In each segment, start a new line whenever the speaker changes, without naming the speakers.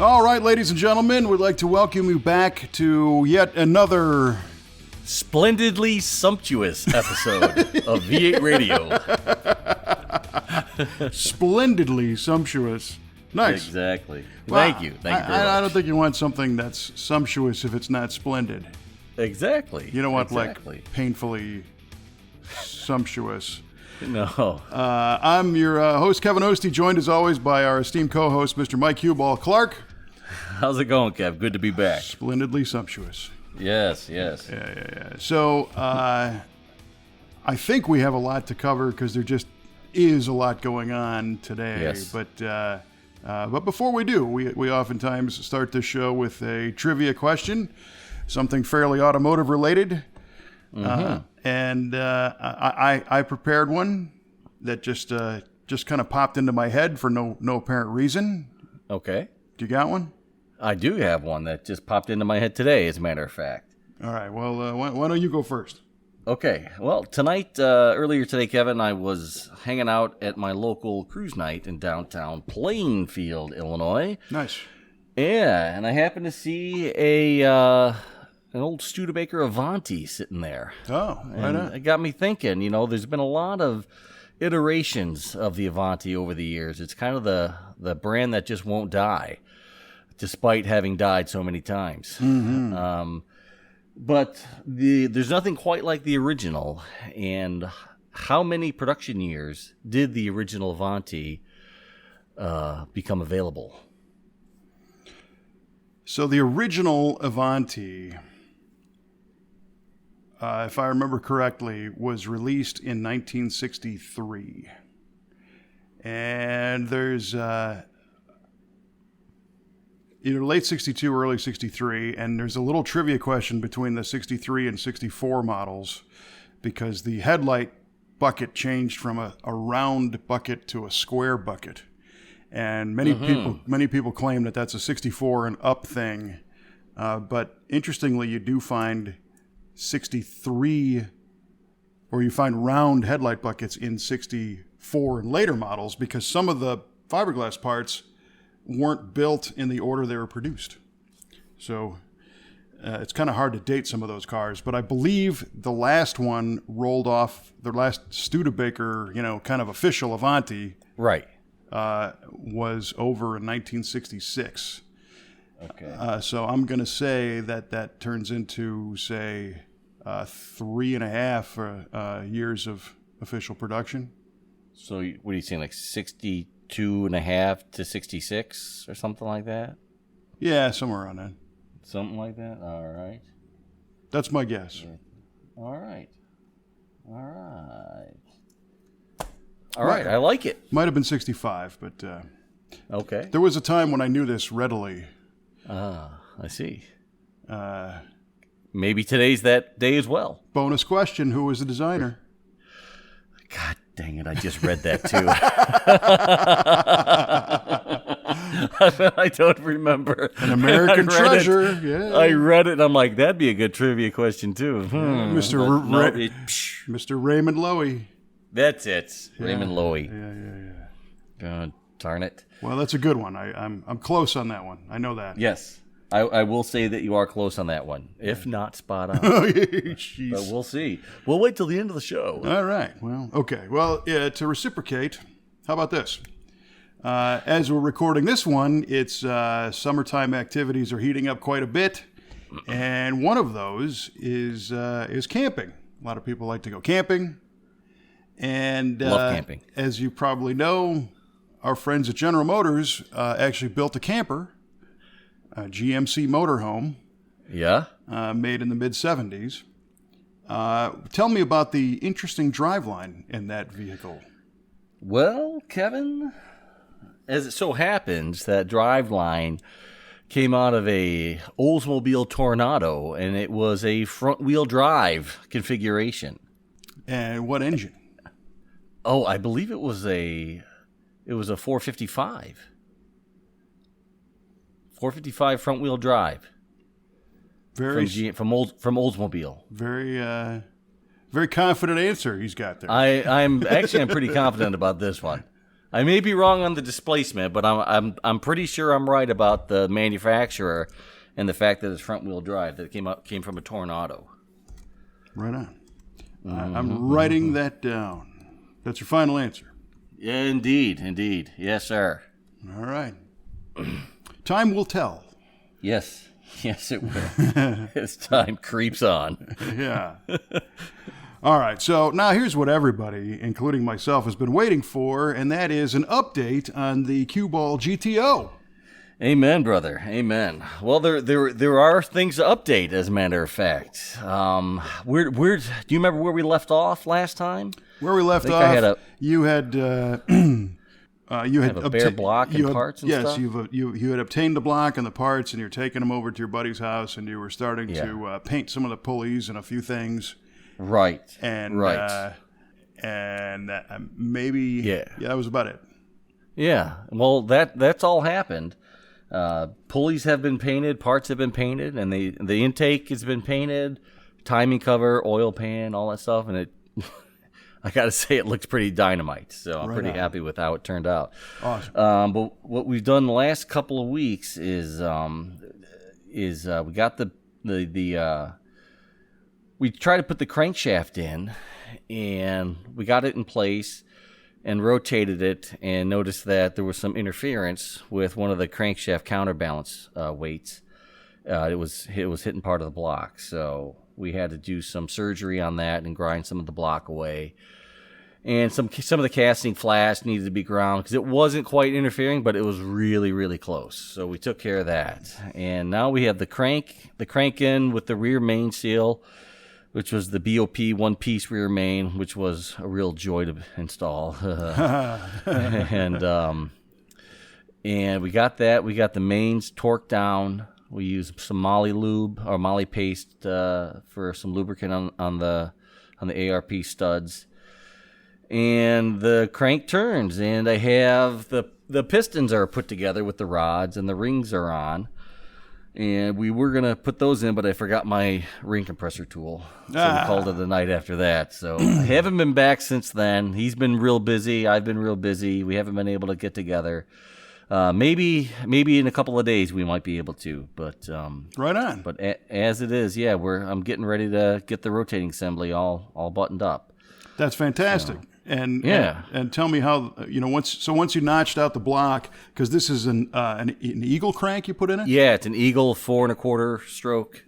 All right, ladies and gentlemen, we'd like to welcome you back to yet another
splendidly sumptuous episode of V8 Radio.
Splendidly sumptuous. Nice.
Exactly.
Well,
Thank you. Thank you very much.
I don't think you want something that's sumptuous if it's not splendid.
Exactly.
You don't want
exactly.
like painfully sumptuous.
No.
I'm your host, Kevin Ostie, joined as always by our esteemed co-host, Mr. Mike Hueball Clark.
How's it going, Kev? Good to be back.
Splendidly sumptuous.
Yes.
Yeah. So I think we have a lot to cover because there just is a lot going on today.
Yes.
But before we do, we oftentimes start this show with a trivia question, something fairly automotive related.
Mm-hmm.
I prepared one that just kind of popped into my head for no apparent reason.
Okay.
Do you got one?
I do have one that just popped into my head today, as a matter of fact.
All right. Well, why don't you go first?
Okay. Well, tonight, earlier today, Kevin, I was hanging out at my local cruise night in downtown Plainfield, Illinois.
Nice.
Yeah, and I happened to see an old Studebaker Avanti sitting there.
Oh, right on.
It got me thinking, there's been a lot of iterations of the Avanti over the years. It's kind of the brand that just won't die, despite having died so many times.
Mm-hmm.
But there's nothing quite like the original. And how many production years did the original Avanti become available?
So the original Avanti, if I remember correctly, was released in 1963. And there's either late 62 or early 63, and there's a little trivia question between the 63 and 64 models because the headlight bucket changed from a round bucket to a square bucket. And many people claim that that's a 64 and up thing. But interestingly, you do find 63, or you find round headlight buckets in 64 and later models because some of the fiberglass parts weren't built in the order they were produced. So it's kind of hard to date some of those cars. But I believe the last one rolled off, the last Studebaker, kind of official Avanti.
Right.
Was over in 1966.
Okay.
So I'm going to say that turns into, say, 3.5 years of official production.
So what are you saying, like 62 and a half to 66 or something like that?
Yeah, somewhere around that.
Something like that? All right.
That's my guess.
All right, I like it.
Might have been 65, but
okay.
There was a time when I knew this readily.
I see. Maybe today's that day as well.
Bonus question, who was the designer?
God dang it, I just read that too. I don't remember.
An American treasure. Yeah.
I read it and I'm like, that'd be a good trivia question too.
Mr. Raymond Loewy.
That's it.
Yeah.
Raymond Loewy.
Yeah.
God darn it.
Well, that's a good one. I'm close on that one. I know that.
Yes. I will say that you are close on that one, if not spot on.
Jeez.
But we'll see. We'll wait till the end of the show.
All right. Well, okay. Well, to reciprocate, how about this? As we're recording this one, it's summertime activities are heating up quite a bit, and one of those is camping. A lot of people like to go camping. And
love camping.
As you probably know, our friends at General Motors actually built a camper, a GMC motorhome.
Yeah.
Made in the mid-'70s. Tell me about the interesting driveline in that vehicle.
Well, Kevin, as it so happens, that driveline came out of a Oldsmobile Tornado, and it was a front-wheel drive configuration.
And what engine?
Oh, I believe it was a 455. 455 front-wheel drive. From Oldsmobile.
Very confident answer he's got there.
I'm pretty confident about this one. I may be wrong on the displacement, but I'm pretty sure I'm right about the manufacturer and the fact that it's front wheel drive, that it came from a Tornado.
Right on. I'm writing that down. That's your final answer.
Yeah, indeed. Yes, sir.
All right. Time will tell.
Yes, it will. As time creeps on.
Yeah. All right. So now here's what everybody, including myself, has been waiting for, and that is an update on the Cue Ball GTO.
Amen, brother. Amen. Well, there are things to update, as a matter of fact. Where do you remember where we left off last time?
Where we left off, you had
a bare block and parts and stuff?
Yes, you had obtained the block and the parts, and you're taking them over to your buddy's house, and you were starting to paint some of the pulleys and a few things.
Right.
And maybe that was about it.
Yeah. Well, that's all happened. Pulleys have been painted, parts have been painted, and the intake has been painted, timing cover, oil pan, all that stuff, and it. I got to say, it looks pretty dynamite, so I'm pretty happy with how it turned out.
Awesome.
But what we've done the last couple of weeks is we got we tried to put the crankshaft in, and we got it in place and rotated it, and noticed that there was some interference with one of the crankshaft counterbalance weights. It was hitting part of the block, so we had to do some surgery on that and grind some of the block away. And some of the casting flash needed to be ground because it wasn't quite interfering, but it was really, really close. So we took care of that. And now we have the crank in with the rear main seal, which was the BOP one-piece rear main, which was a real joy to install. And we got that. We got the mains torqued down. We used some Moly lube or Moly paste for some lubricant on the ARP studs, and the crank turns. And I have the pistons are put together with the rods, and the rings are on. And we were gonna put those in, but I forgot my ring compressor tool, so we called it a night after that. So I haven't been back since then. He's been real busy. I've been real busy. We haven't been able to get together. Maybe in a couple of days we might be able to, but
right on.
But as it is, I'm getting ready to get the rotating assembly all buttoned up.
That's fantastic. So, and tell me how once you notched out the block, because this is an Eagle crank you put in it.
Yeah, it's an Eagle 4 1/4 stroke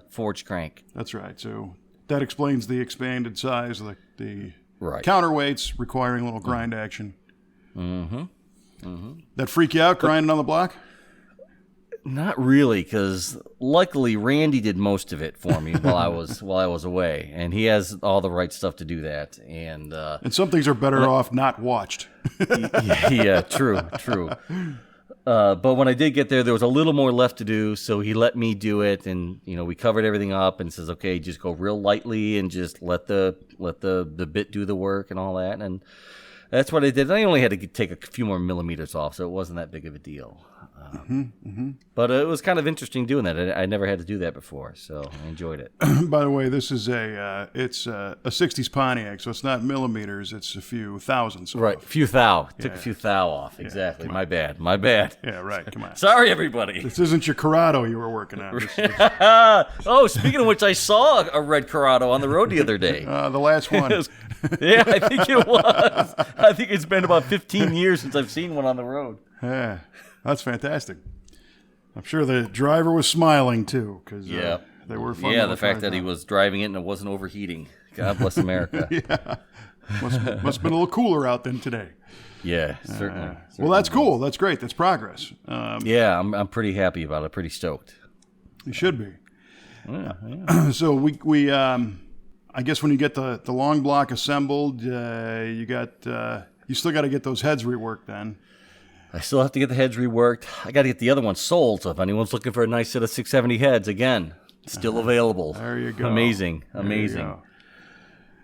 forged crank.
That's right. So that explains the expanded size of the counterweights requiring a little grind action.
Mm-hmm.
That freak you out grinding on the block?
Not really, because luckily Randy did most of it for me while I was away, and he has all the right stuff to do that. And
some things are better off not watched.
yeah, true. But when I did get there was a little more left to do, so he let me do it, and we covered everything up, and says, okay, just go real lightly and just let the bit do the work and all that, and that's what I did. I only had to take a few more millimeters off, so it wasn't that big of a deal. But it was kind of interesting doing that. I never had to do that before, so I enjoyed it.
By the way, this is a 60s Pontiac, so it's not millimeters. It's a few thousandths.
Right, a few thou. Took a few thou off. Exactly. My bad.
Yeah, right. Come on.
Sorry, everybody.
This isn't your Corrado you were working on.
Oh, speaking of which, I saw a red Corrado on the road the other day.
The last one.
Yeah, I think it was. I think it's been about 15 years since I've seen one on the road.
Yeah, that's fantastic. I'm sure the driver was smiling too, because they were fun.
Yeah, the fact that he was driving it and it wasn't overheating. God bless America.
Yeah, must have been a little cooler out than today.
Yeah, certainly.
Well, that's cool. That's great. That's progress.
I'm pretty happy about it. Pretty stoked.
You should be.
Yeah.
So we I guess when you get the long block assembled, you still got to get those heads reworked then.
I still have to get the heads reworked. I got to get the other ones sold, so if anyone's looking for a nice set of 670 heads, again, still available.
There you go.
Amazing.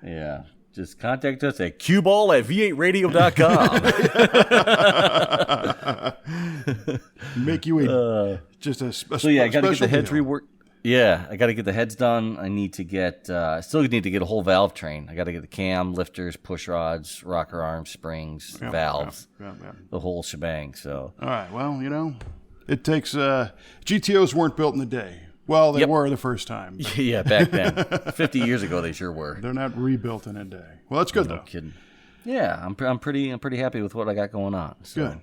Yeah. Just contact us at cueball@v8radio.com.
Make you just a
So yeah, I got to get the heads reworked. Yeah, I got to get the heads done. I need to get, still need to get a whole valve train. I got to get the cam, lifters, push rods, rocker arms, springs, valves, the whole shebang. So,
all right. Well, it takes GTOs weren't built in a day. Well, they were the first time.
Yeah, back then, 50 years ago, they sure were.
They're not rebuilt in a day. Well, that's good though.
Kidding. Yeah, I'm pretty happy with what I got going on. So.
Good.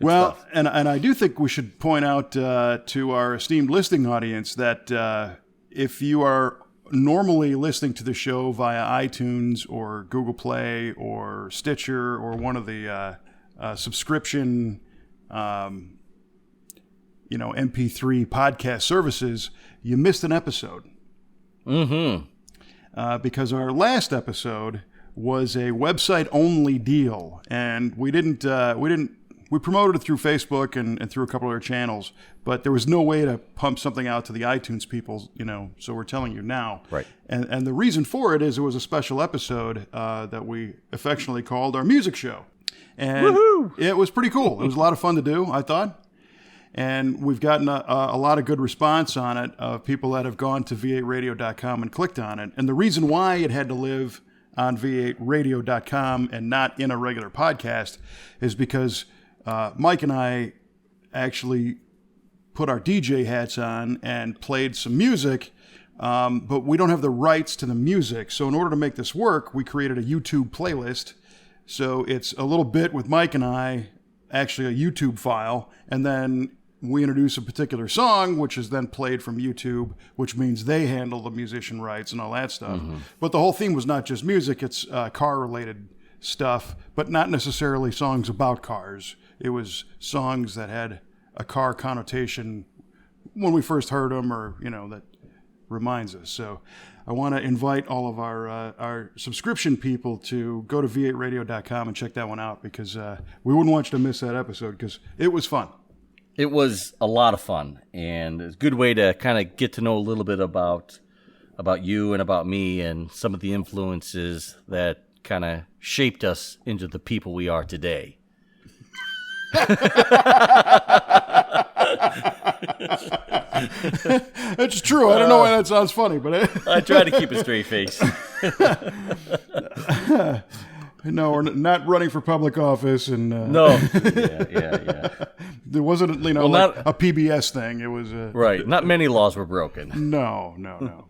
Well, and I do think we should point out to our esteemed listening audience that if you are normally listening to the show via iTunes or Google Play or Stitcher or one of the subscription, MP3 podcast services, you missed an episode.
Mm-hmm.
Because our last episode was a website-only deal, and we promoted it through Facebook and through a couple other channels, but there was no way to pump something out to the iTunes people, so we're telling you now.
Right.
And the reason for it is it was a special episode that we affectionately called our music show. And
Woohoo!
It was pretty cool. It was a lot of fun to do, I thought. And we've gotten a lot of good response on it of people that have gone to v8radio.com and clicked on it. And the reason why it had to live on v8radio.com and not in a regular podcast is because Mike and I actually put our DJ hats on and played some music, but we don't have the rights to the music. So in order to make this work, we created a YouTube playlist. So it's a little bit with Mike and I, actually a YouTube file, and then we introduce a particular song, which is then played from YouTube, which means they handle the musician rights and all that stuff. Mm-hmm. But the whole theme was not just music, it's car-related stuff, but not necessarily songs about cars. It was songs that had a car connotation when we first heard them, or, that reminds us. So I want to invite all of our subscription people to go to v8radio.com and check that one out, because we wouldn't want you to miss that episode, because it was fun.
It was a lot of fun, and it's a good way to kind of get to know a little bit about you and about me and some of the influences that kind of shaped us into the people we are today.
That's true. I don't know why that sounds funny, but
I try to keep a straight face.
No, we're not running for public office, and
no, yeah.
There wasn't,
not
a PBS thing. It was
right. Not many laws were broken.
No.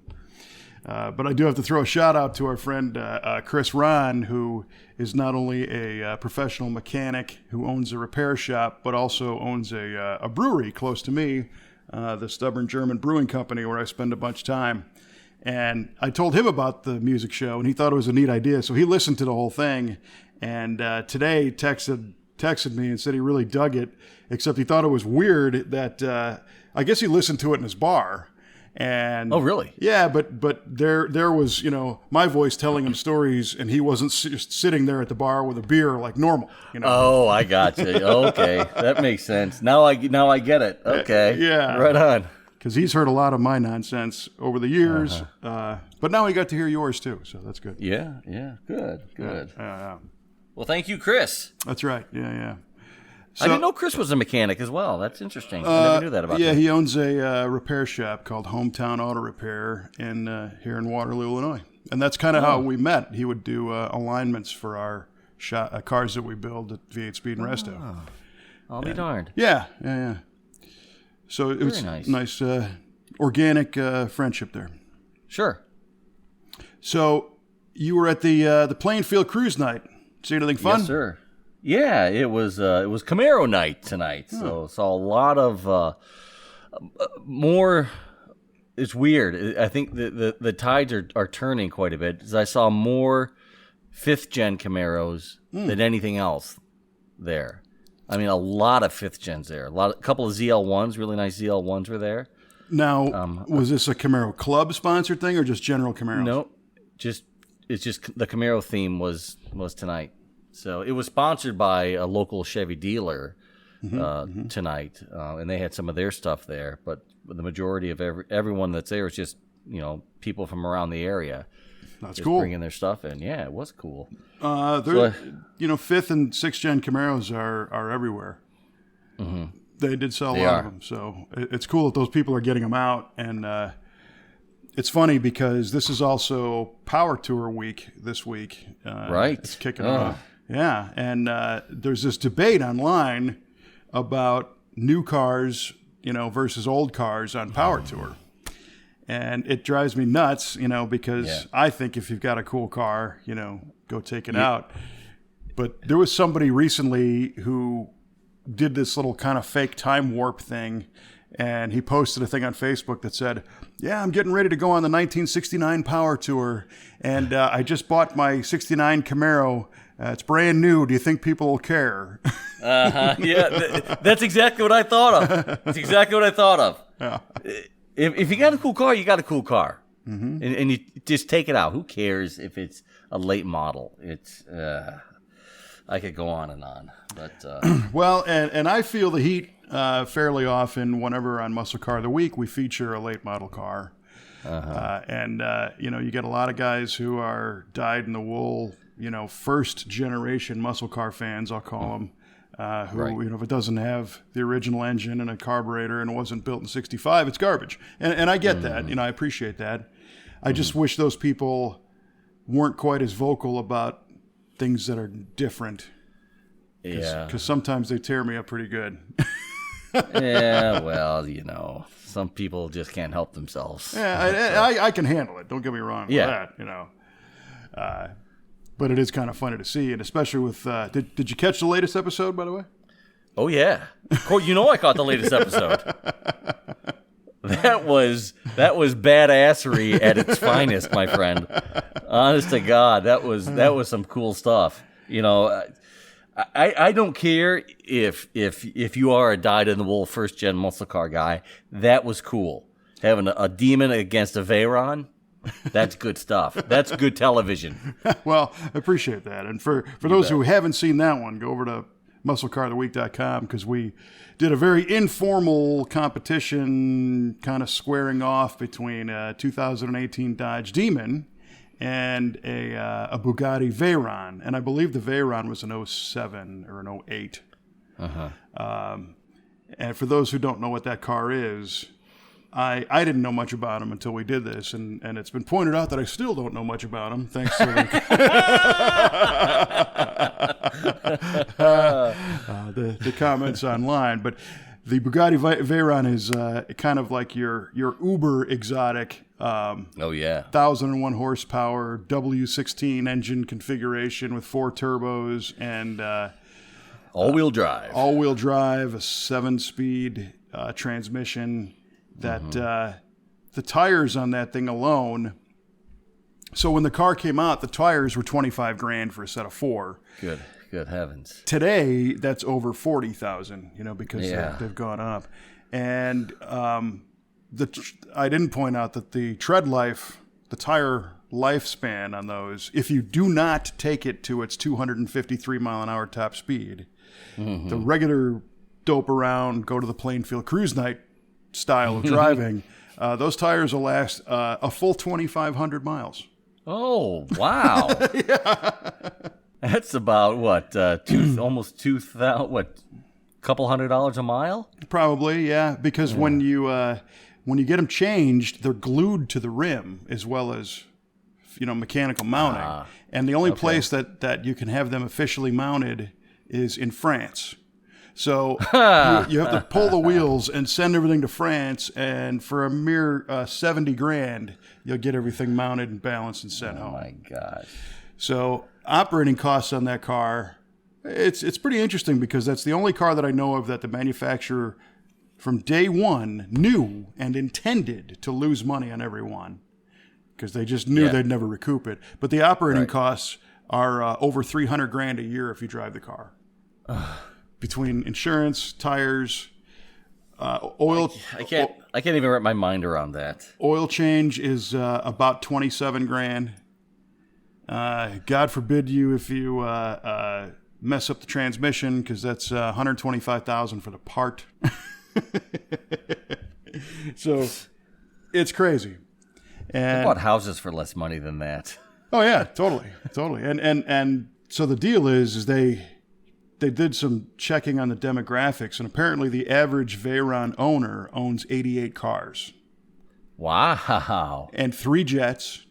But I do have to throw a shout out to our friend Chris Ron, who is not only a professional mechanic who owns a repair shop, but also owns a brewery close to me, the Stubborn German Brewing Company, where I spend a bunch of time. And I told him about the music show, and he thought it was a neat idea. So he listened to the whole thing, and today texted me and said he really dug it, except he thought it was weird that I guess he listened to it in his bar. And
oh, really?
Yeah, but there was, my voice telling him stories, and he wasn't just sitting there at the bar with a beer like normal.
Oh, I got you. Okay, that makes sense. Now I get it. Okay,
yeah,
right on.
Because he's heard a lot of my nonsense over the years, but now he got to hear yours too, so that's good.
Yeah, good. Well, thank you, Chris.
That's right. Yeah. So,
I didn't know Chris was a mechanic as well. That's interesting. I never knew that about him.
Yeah, he owns a repair shop called Hometown Auto Repair here in Waterloo, Illinois. And that's kind of how we met. He would do alignments for our cars that we build at V8 Speed and Resto.
I'll be darned.
Yeah. So it was nice organic friendship there.
Sure.
So you were at the Plainfield Cruise Night. See anything fun?
Yes, sir. Yeah, it was Camaro night tonight, so saw a lot of more. It's weird. I think the tides are turning quite a bit, because I saw more 5th gen Camaros than anything else there. I mean, a lot of 5th gens there. A couple of ZL1s, really nice ZL1s were there.
Now, was this a Camaro Club sponsored thing or just general Camaros?
No, it's just the Camaro theme was tonight. So it was sponsored by a local Chevy dealer tonight, and they had some of their stuff there. But the majority of everyone that's there is just people from around the area.
That's
just
cool.
Bringing their stuff in. Yeah, it was cool.
5th and 6th gen Camaros are everywhere. They did sell a
They
lot
are.
of them. So it's cool that those people are getting them out. And it's funny because this is also Power Tour week this week.
Right.
It's kicking off. Yeah. And there's this debate online about new cars, versus old cars on Power Tour. And it drives me nuts, because I think if you've got a cool car, go take it out. But there was somebody recently who did this little kind of fake time warp thing, and he posted a thing on Facebook that said, "Yeah, I'm getting ready to go on the 1969 Power Tour, and I just bought my 69 Camaro. It's brand new. Do you think people will care?"
Yeah, that's exactly what I thought of. That's exactly what I thought of.
Yeah.
If you got a cool car, you got a cool car. Mm-hmm. And you just take it out. Who cares if it's a late model? It's I could go on and on. But
Well, and I feel the heat fairly often whenever on Muscle Car of the Week we feature a late model car. You get a lot of guys who are dyed-in-the-wool, first generation muscle car fans, I'll call them, who,
Right.
if it doesn't have the original engine and a carburetor and it wasn't built in 65, it's garbage. And I get that, I appreciate that. I just wish those people weren't quite as vocal about things that are different.
yeah,
Because sometimes they tear me up pretty good.
yeah. Well, some people just can't help themselves.
Yeah, I can handle it. Don't get me wrong with
Yeah.
that, but it is kind of funny to see, and especially with, did you catch the latest episode, by the way?
Oh yeah, of course. I caught the latest episode. That was badassery at its finest, my friend. Honest to God, that was some cool stuff. I don't care if you are a dyed-in-the-wool first-gen muscle car guy. That was cool. Having a demon against a Veyron, that's good stuff. That's good television.
Well, I appreciate that. And for those who haven't seen that one, go over to musclecaroftheweek.com because we did a very informal competition kind of squaring off between a 2018 Dodge Demon and a Bugatti Veyron. And I believe the Veyron was an 07 or an 08. And for those who don't know what that car is, I didn't know much about him until we did this, and it's been pointed out that I still don't know much about him, thanks to the comments online. But the Bugatti Veyron is kind of like your uber exotic.
Oh yeah,
1,001 horsepower W16 engine configuration with 4 turbos and
all-wheel drive.
All-wheel drive, a 7-speed transmission. That the tires on that thing alone. So when the car came out, the tires were $25,000 for a set of 4.
Good heavens.
Today, that's over $40,000. Because they've gone up. And I didn't point out that the tread life, the tire lifespan on those, if you do not take it to its 253 mile an hour top speed, the regular dope around, go to the Plainfield cruise night style of driving, those tires will last a full 2,500 miles.
Oh wow! That's about what almost 2,000. What, couple $100 a mile?
Probably, yeah. Because when you get them changed, they're glued to the rim as well as mechanical mounting. And the only place that you can have them officially mounted is in France. So you have to pull the wheels and send everything to France, and for a mere $70,000, you'll get everything mounted and balanced and sent home.
Oh my God!
So operating costs on that car, it's pretty interesting because that's the only car that I know of that the manufacturer from day one knew and intended to lose money on every one because they just knew they'd never recoup it. But the operating costs are over $300,000 a year if you drive the car. Between insurance, tires, oil.
I can't even wrap my mind around that.
Oil change is about $27,000. God forbid if you mess up the transmission, because that's $125,000 for the part. So it's crazy. And
I bought houses for less money than that.
oh yeah, totally. And so the deal is they they did some checking on the demographics, and apparently the average Veyron owner owns 88 cars.
Wow.
And 3 jets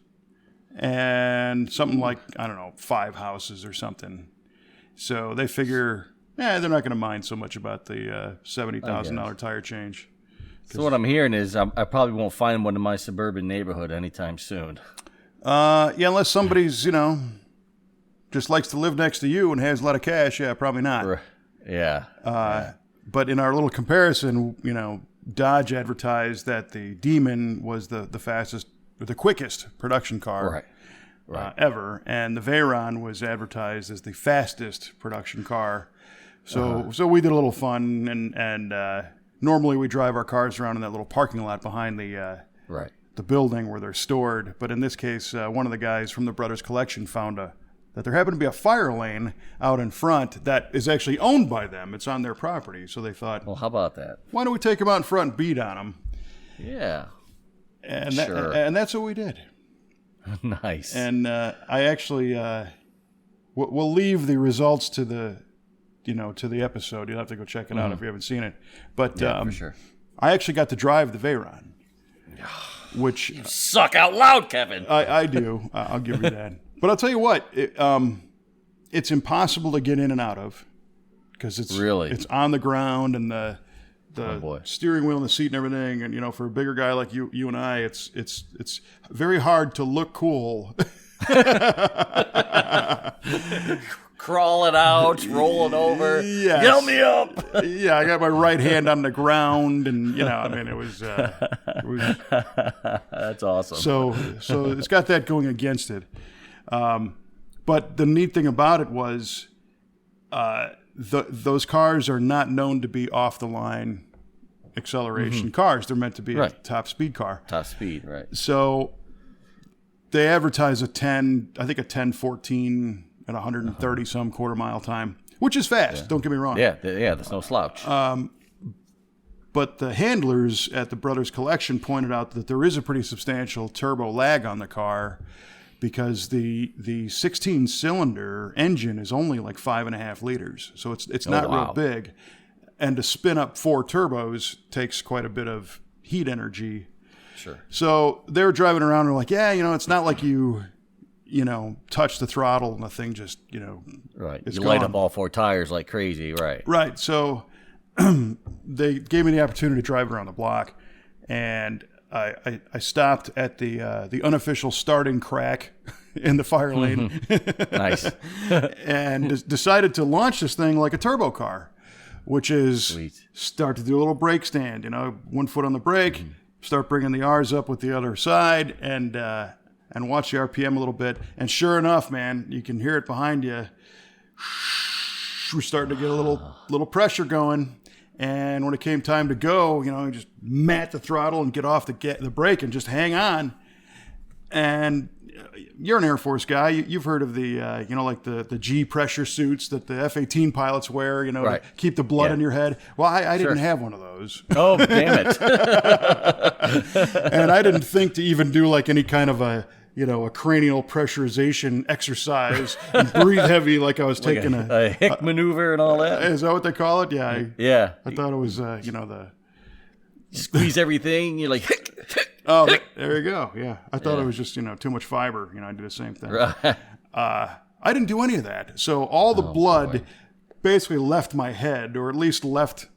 and something like, I don't know, 5 houses or something. So they figure, they're not going to mind so much about the $70,000 tire change.
So what I'm hearing is I probably won't find one in my suburban neighborhood anytime soon.
Unless somebody's, just likes to live next to you and has a lot of cash, probably not.
Yeah.
But in our little comparison, Dodge advertised that the Demon was the fastest, or the quickest production car ever, and the Veyron was advertised as the fastest production car. So we did a little fun, and normally we drive our cars around in that little parking lot behind the building where they're stored. But in this case, one of the guys from the Brothers Collection found that there happened to be a fire lane out in front that is actually owned by them. It's on their property. So they thought,
well, how about that? Why
don't we take them out in front and beat on them?
Yeah.
And that's what we did.
Nice.
And I actually, we'll leave the results to the episode. You'll have to go check it out if you haven't seen it. But
for sure.
I actually got to drive the Veyron, which
you suck out loud, Kevin.
I do. I'll give you that. But I'll tell you what, it's impossible to get in and out of because it's on the ground, and the steering wheel and the seat and everything. And for a bigger guy like you and I, it's very hard to look cool.
Crawling out, rolling over.
Yes.
Help me up.
Yeah, I got my right hand on the ground, and it was.
That's awesome.
So it's got that going against it. But the neat thing about it was, those cars are not known to be off the line acceleration cars. They're meant to be a top speed car.
Top speed, right?
So they advertise a 10-14 at 130 some quarter mile time, which is fast. Don't get me wrong.
Yeah, there's no slouch.
But the handlers at the Brothers Collection pointed out that there is a pretty substantial turbo lag on the car because the 16-cylinder engine is only like 5.5 liters, so it's not real big, and to spin up 4 turbos takes quite a bit of heat energy.
Sure.
So they were driving around and were like, it's not like you touch the throttle and the thing just,
right.
It's
you
gone.
light up all 4 tires like crazy, right?
Right. So they gave me the opportunity to drive around the block, and I stopped at the unofficial starting crack in the fire lane.
Nice.
And decided to launch this thing like a turbo car, which is start to do a little brake stand, 1 foot on the brake, start bringing the R's up with the other side, and watch the RPM a little bit. And sure enough, man, you can hear it behind you. We're starting to get a little pressure going. And when it came time to go, just mat the throttle and get off the brake and just hang on. And you're an Air Force guy. You've heard of the, like the G pressure suits that the F-18 pilots wear, to keep the blood in your head. Well, I didn't have one of those.
Oh, damn it.
And I didn't think to even do like any kind of a cranial pressurization exercise and breathe heavy like I was taking
a hick maneuver and all that.
Is that what they call it? Yeah. I thought it was,
squeeze everything. You're like, hick.
Oh, there you go. Yeah. I thought it was just, too much fiber. I did the same thing.
Right.
I didn't do any of that. So all the blood basically left my head, or at least left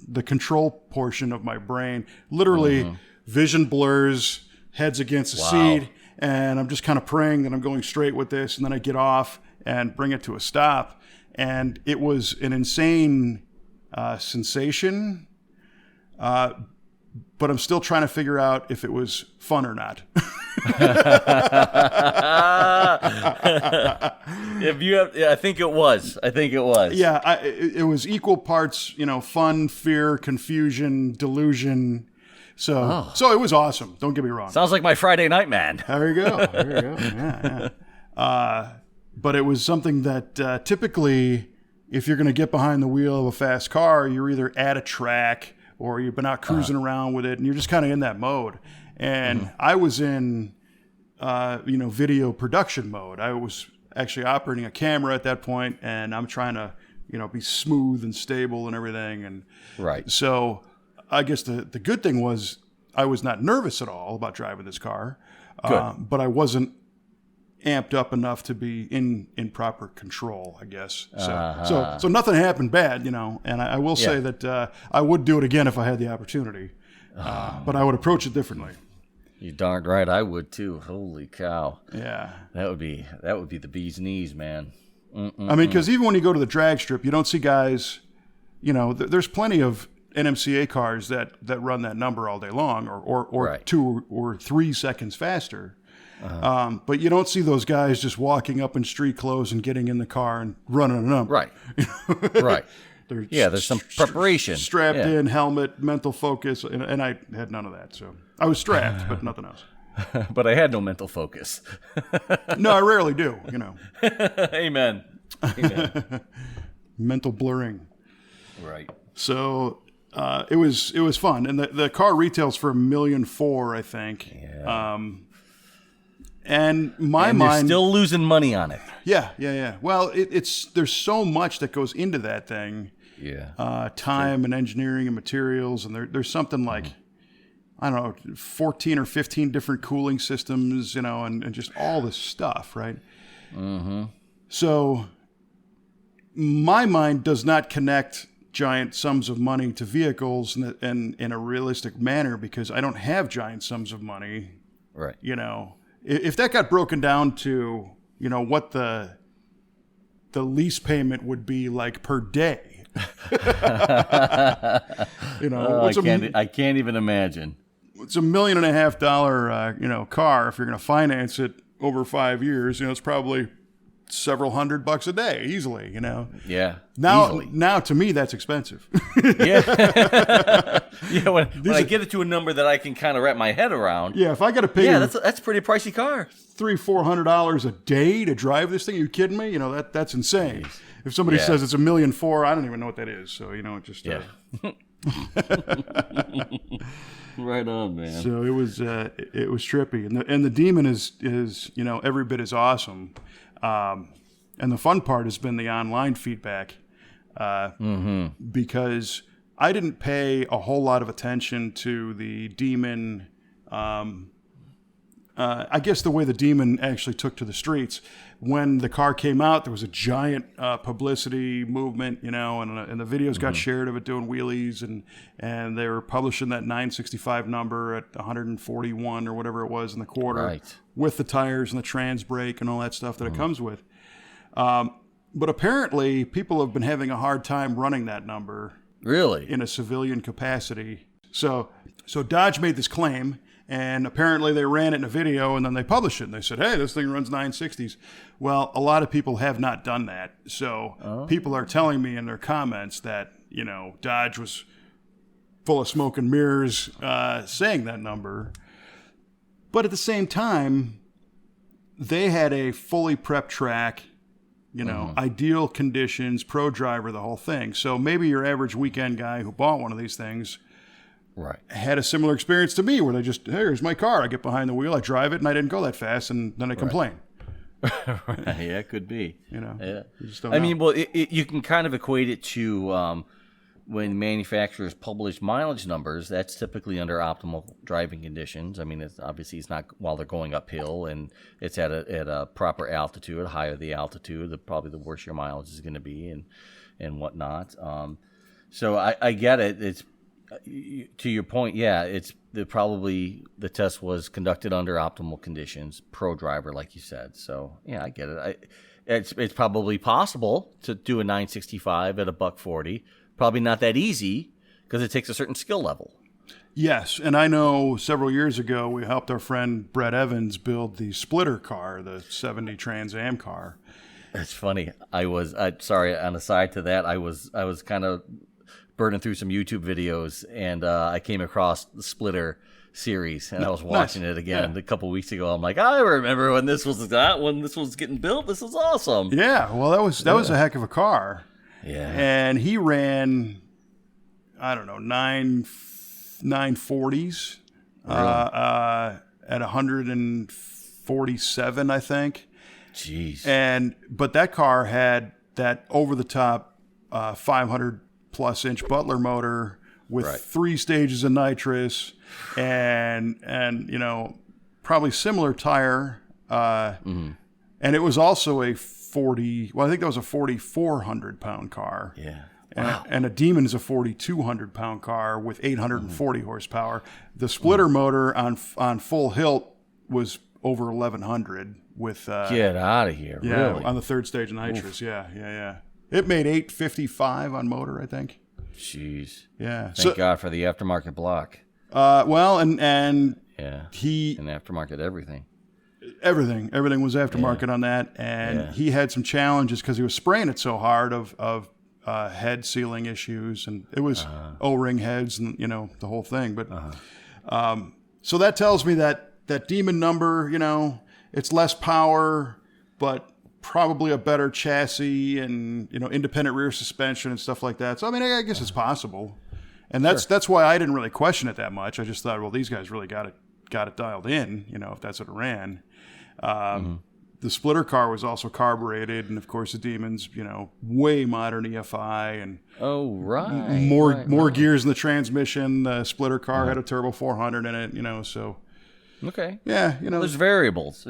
the control portion of my brain. Literally, vision blurs, head's against the seat. And I'm just kind of praying that I'm going straight with this, and then I get off and bring it to a stop. And it was an insane sensation, but I'm still trying to figure out if it was fun or not.
I think it was.
Yeah, it was equal parts, fun, fear, confusion, delusion. So it was awesome. Don't get me wrong.
Sounds like my Friday night, man.
There you go. Yeah. But it was something that typically, if you're going to get behind the wheel of a fast car, you're either at a track or you've been out cruising around with it, and you're just kind of in that mode. And I was in, video production mode. I was actually operating a camera at that point, and I'm trying to be smooth and stable and everything. And
Right.
so I guess the good thing was I was not nervous at all about driving this car, but I wasn't amped up enough to be in proper control, I guess. So nothing happened bad, and I will say that I would do it again if I had the opportunity, but I would approach it differently.
You darned right, I would too. Holy cow!
Yeah,
that would be the bee's knees, man.
I mean, because even when you go to the drag strip, you don't see guys. There's plenty of NMCA cars that run that number all day long, or
Right.
2 or 3 seconds faster. But you don't see those guys just walking up in street clothes and getting in the car and running a number.
Right. Right. There's some preparation.
Strapped in, helmet, mental focus, and I had none of that. So I was strapped, but nothing else.
But I had no mental focus.
No, I rarely do,
Amen. Amen.
Mental blurring.
Right.
So it was fun. And the car retails for $1.4 million, I think.
Yeah.
And
You're
mind
still losing money on it.
Yeah. Well, there's so much that goes into that thing.
Yeah.
Time and engineering and materials, and there's something like I don't know, 14 or 15 different cooling systems, and just all this stuff, right?
Mm-hmm.
So my mind does not connect giant sums of money to vehicles in a realistic manner because I don't have giant sums of money.
Right.
If that got broken down to, what the lease payment would be like per day,
I can't even imagine.
It's $1.5 million, car. If you're going to finance it over 5 years, it's probably several $100 a day easily,
Yeah.
Now to me, that's expensive.
Yeah. Yeah. When I get it to a number that I can kind of wrap my head around.
Yeah. If I got to pay,
that's a pretty pricey car.
$300-400 a day to drive this thing, are you kidding me? That's insane. Jeez. If somebody says it's $1.4 million, I don't even know what that is. So it just
Right on, man.
So it was trippy, and the Demon is every bit as awesome. And the fun part has been the online feedback, because I didn't pay a whole lot of attention to the Demon. I guess the way the Demon actually took to the streets when the car came out, there was a giant publicity movement, and the videos got shared of it doing wheelies, and they were publishing that 965 number at 141 or whatever it was in the quarter,
right,
with the tires and the trans brake and all that stuff that it comes with. But apparently, people have been having a hard time running that number.
Really?
In a civilian capacity. So Dodge made this claim. And apparently they ran it in a video and then they published it. And they said, hey, this thing runs 960s. Well, a lot of people have not done that. So people are telling me in their comments that, Dodge was full of smoke and mirrors saying that number. But at the same time, they had a fully prepped track, ideal conditions, pro driver, the whole thing. So maybe your average weekend guy who bought one of these things had a similar experience to me where they just, hey, here's my car. I get behind the wheel, I drive it, and I didn't go that fast, and then I complain.
Yeah, it could be.
Yeah.
I mean, well, you can kind of equate it to when manufacturers publish mileage numbers. That's typically under optimal driving conditions. I mean, it's not while they're going uphill, and it's at a proper altitude. Higher the altitude, probably the worse your mileage is going to be, and whatnot. So I get it. It's to your point, it's probably the test was conducted under optimal conditions, pro driver, like you said. So I get it. It's probably possible to do a 965 at $140. Probably not that easy because it takes a certain skill level.
Yes, and I know several years ago we helped our friend Brett Evans build the splitter car, the 70 Trans Am car.
It's funny. Sorry, on the side to that, I was kind of burning through some YouTube videos, and I came across the Splitter series, and I was watching it again a couple weeks ago. I'm like, I remember when this was getting built. This was awesome. Yeah,
well, that was a heck of a car.
Yeah,
and he ran, I don't know, 940s at 147, I think.
Jeez.
But that car had that over the top 500 plus inch Butler motor with
Right.
3 stages of nitrous and probably similar tire. And it was also a 40. Well, I think that was a 4,400 pound car.
Yeah.
And a Demon is a 4,200 pound car with 840 horsepower. The splitter motor on full hilt was over 1,100 with.
Get out of here!
Yeah,
Really?
on the 3rd stage of nitrous. Yeah. It made 855 on motor, I think.
Jeez.
Yeah.
Thank God for the aftermarket block.
Well, and
Yeah.
he
And aftermarket everything.
everything was aftermarket on that, and he had some challenges because he was spraying it so hard of head sealing issues, and it was O-ring heads and the whole thing. But so that tells me that Demon number, it's less power, but probably a better chassis and independent rear suspension and stuff like that. So I mean, I guess it's possible, and that's why I didn't really question it that much. I just thought, well, these guys really got it dialed in, if that's what it ran. The splitter car was also carbureted, and of course the Demon's, way modern EFI and more gears in the transmission. The splitter car had a turbo 400 in it, so.
Okay.
Yeah,
There's variables.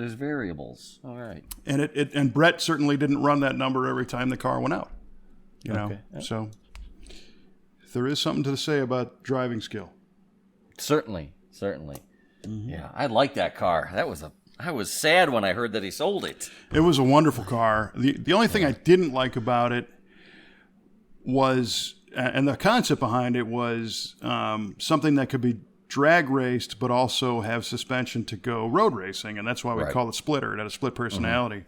All right.
And and Brett certainly didn't run that number every time the car went out.
Okay.
So there is something to say about driving skill.
Certainly. Yeah, I like that car. I was sad when I heard that he sold it.
It was a wonderful car. The only thing I didn't like about it was, and the concept behind it was something that could be drag raced, but also have suspension to go road racing, and that's why we call it splitter. It had a split personality.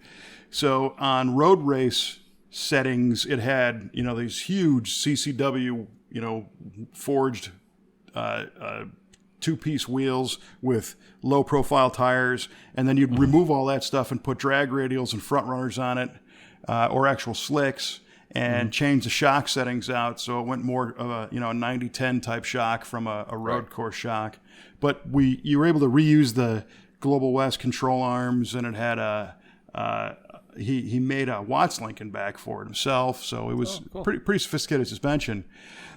So on road race settings, it had these huge CCW forged 2-piece wheels with low profile tires, and then you'd remove all that stuff and put drag radials and front runners on it, or actual slicks, and change the shock settings out so it went more of a 90-10 type shock from a road course shock. But you were able to reuse the Global West control arms, and it had he made a Watts Lincoln back for it himself, so it was pretty sophisticated suspension.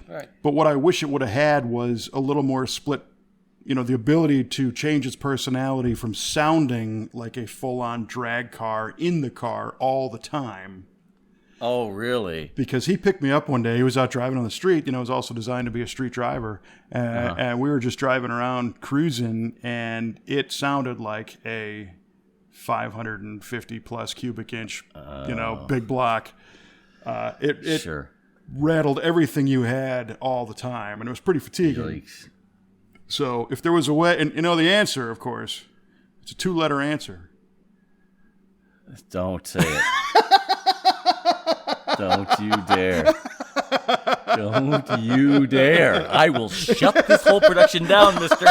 Right.
But what I wish it would have had was a little more split, the ability to change its personality from sounding like a full-on drag car in the car all the time.
Oh, really?
Because he picked me up one day. He was out driving on the street. It was also designed to be a street driver. And we were just driving around cruising, and it sounded like a 550 plus cubic inch, big block. It
Sure.
rattled everything you had all the time, and it was pretty fatiguing.
Yikes.
So if there was a way, and the answer, of course, it's a 2-letter answer.
Don't say it. Don't you dare. Don't you dare. I will shut this whole production down, mister.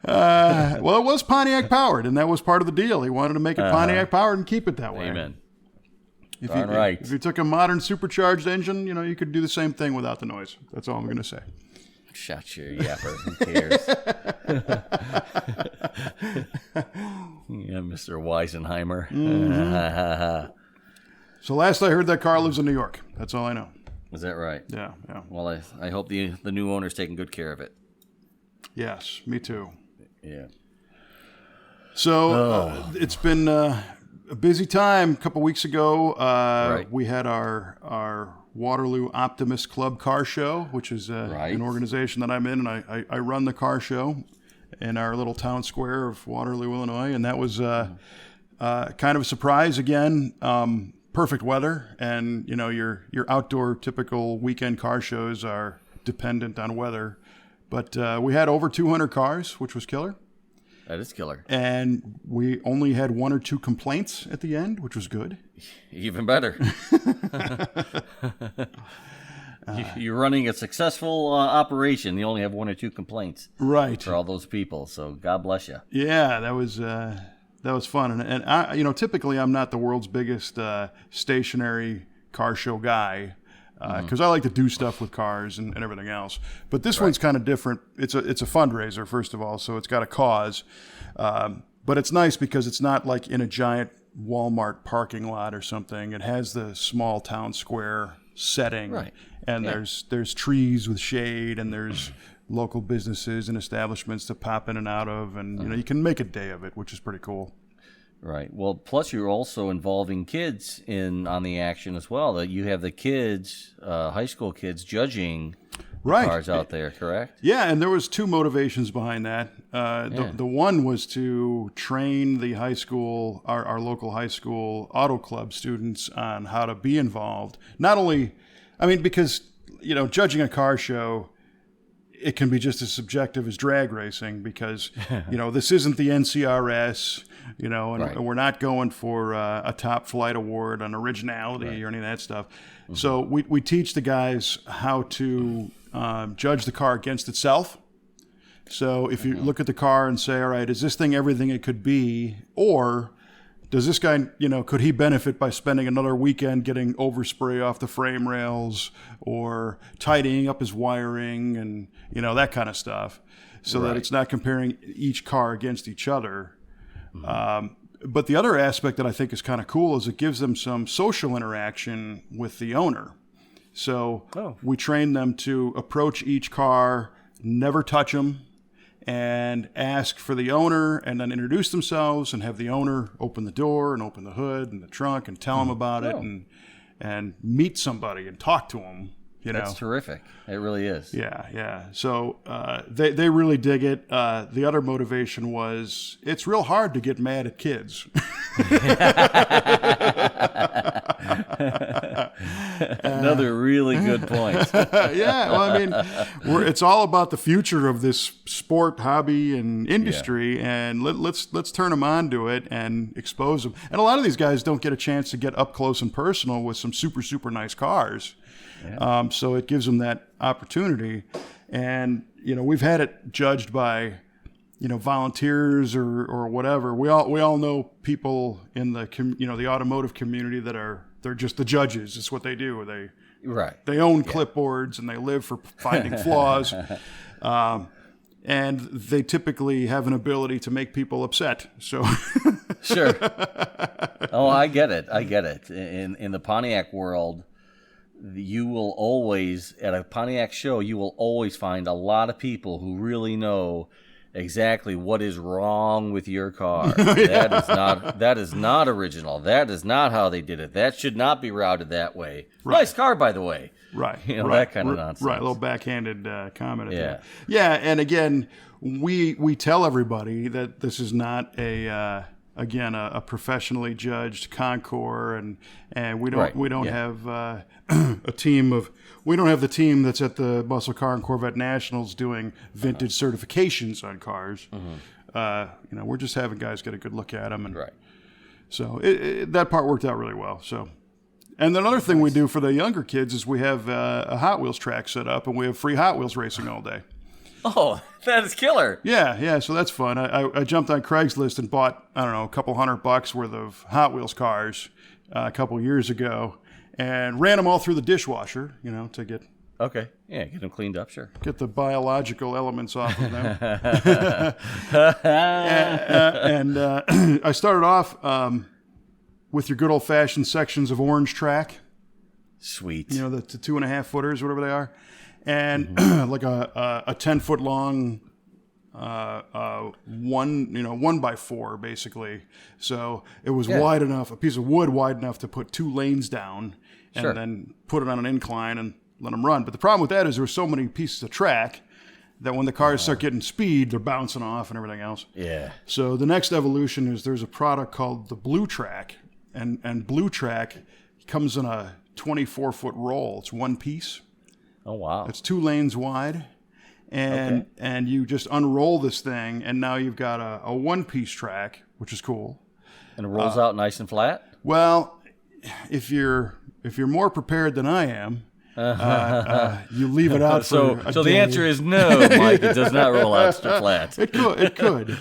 Well, it was Pontiac powered, and that was part of the deal. He wanted to make it Pontiac powered and keep it that way.
Amen.
If you took a modern supercharged engine, you could do the same thing without the noise. That's all I'm going to say.
Shut your yapper. Who cares? Yeah, Mr. Weisenheimer.
So last I heard, that car lives in New York. That's all I know.
Is that right?
Yeah.
Well, I hope the new owner's taking good care of it.
Yes, me too.
Yeah.
So it's been a busy time. A couple weeks ago, we had our Waterloo Optimist Club car show, which is an organization that I'm in, and I run the car show in our little town square of Waterloo, Illinois, and that was kind of a surprise again. Perfect weather, and your outdoor typical weekend car shows are dependent on weather. But we had over 200 cars, which was killer.
That is killer.
And we only had 1 or 2 complaints at the end, which was good.
Even better. You're running a successful operation. You only have 1 or 2 complaints.
Right.
For all those people. So God bless you.
Yeah, that was fun. And I, typically I'm not the world's biggest stationary car show guy. Because I like to do stuff with cars and everything else. But this one's kind of different. It's a fundraiser, first of all, so it's got a cause. But it's nice because it's not like in a giant Walmart parking lot or something. It has the small town square setting,
Right.
and
Yeah.
there's trees with shade, and there's local businesses and establishments to pop in and out of, and you can make a day of it, which is pretty cool.
Right. Well, plus you're also involving kids on the action as well. That you have the kids, high school kids, judging
Right.
cars out there. Correct.
Yeah, and there was two motivations behind that. The one was to train the high school, our local high school auto club students on how to be involved. Not only, because judging a car show, it can be just as subjective as drag racing because this isn't the NCRS. And
Right.
we're not going for a top flight award on originality or any of that stuff. So we teach the guys how to judge the car against itself. So if you look at the car and say, all right, is this thing everything it could be? Or does this guy, could he benefit by spending another weekend getting overspray off the frame rails or tidying up his wiring and, that kind of stuff so that it's not comparing each car against each other. But the other aspect that I think is kind of cool is it gives them some social interaction with the owner. So we train them to approach each car, never touch them, and ask for the owner and then introduce themselves and have the owner open the door and open the hood and the trunk and tell them about it and meet somebody and talk to them.
That's terrific. It really is.
Yeah. So they really dig it. The other motivation was it's real hard to get mad at kids.
Another really good point.
It's all about the future of this sport, hobby, and industry, and let's turn them on to it and expose them. And a lot of these guys don't get a chance to get up close and personal with some super, super nice cars. Yeah. So it gives them that opportunity. And, we've had it judged by, volunteers or whatever. We all know people in the, the automotive community they're just the judges. It's what they do. They own clipboards and they live for finding flaws. And they typically have an ability to make people upset. So
Sure. Oh, I get it. In the Pontiac world, you will always, at a Pontiac show, you will always find a lot of people who really know exactly what is wrong with your car. That is not original. That is not how they did it. That should not be routed that way. Right. Nice car, by the way.
Right.
That kind of nonsense.
Right. A little backhanded comment. Yeah. And again, we tell everybody that this is not a professionally judged concours, and we don't have a team of. We don't have the team that's at the Muscle Car and Corvette Nationals doing vintage certifications on cars. We're just having guys get a good look at them, and so that part worked out really well. So, and then another thing we do for the younger kids is we have a Hot Wheels track set up, and we have free Hot Wheels racing all day.
Oh, that is killer.
Yeah, so that's fun. I jumped on Craigslist and bought, a couple $100 worth of Hot Wheels cars a couple years ago and ran them all through the dishwasher, to get...
Okay. Yeah, get them cleaned up, sure.
Get the biological elements off of them. and I started off with your good old-fashioned sections of orange track.
Sweet.
The 2.5 footers, whatever they are. And like a 10-foot long 1x4 basically. So it was wide enough, a piece of wood wide enough to put 2 lanes down and then put it on an incline and let them run. But the problem with that is there were so many pieces of track that when the cars start getting speed, they're bouncing off and everything else.
Yeah.
So the next evolution is there's a product called the Blue Track, and Blue Track comes in a 24-foot roll. It's one piece.
Oh, wow.
It's 2 lanes wide, and you just unroll this thing, and now you've got a one-piece track, which is cool.
And it rolls out nice and flat?
Well, if you're more prepared than I am, you leave it out
so
for a
So
day.
the answer is no, Mike. It does not roll out flat.
It could.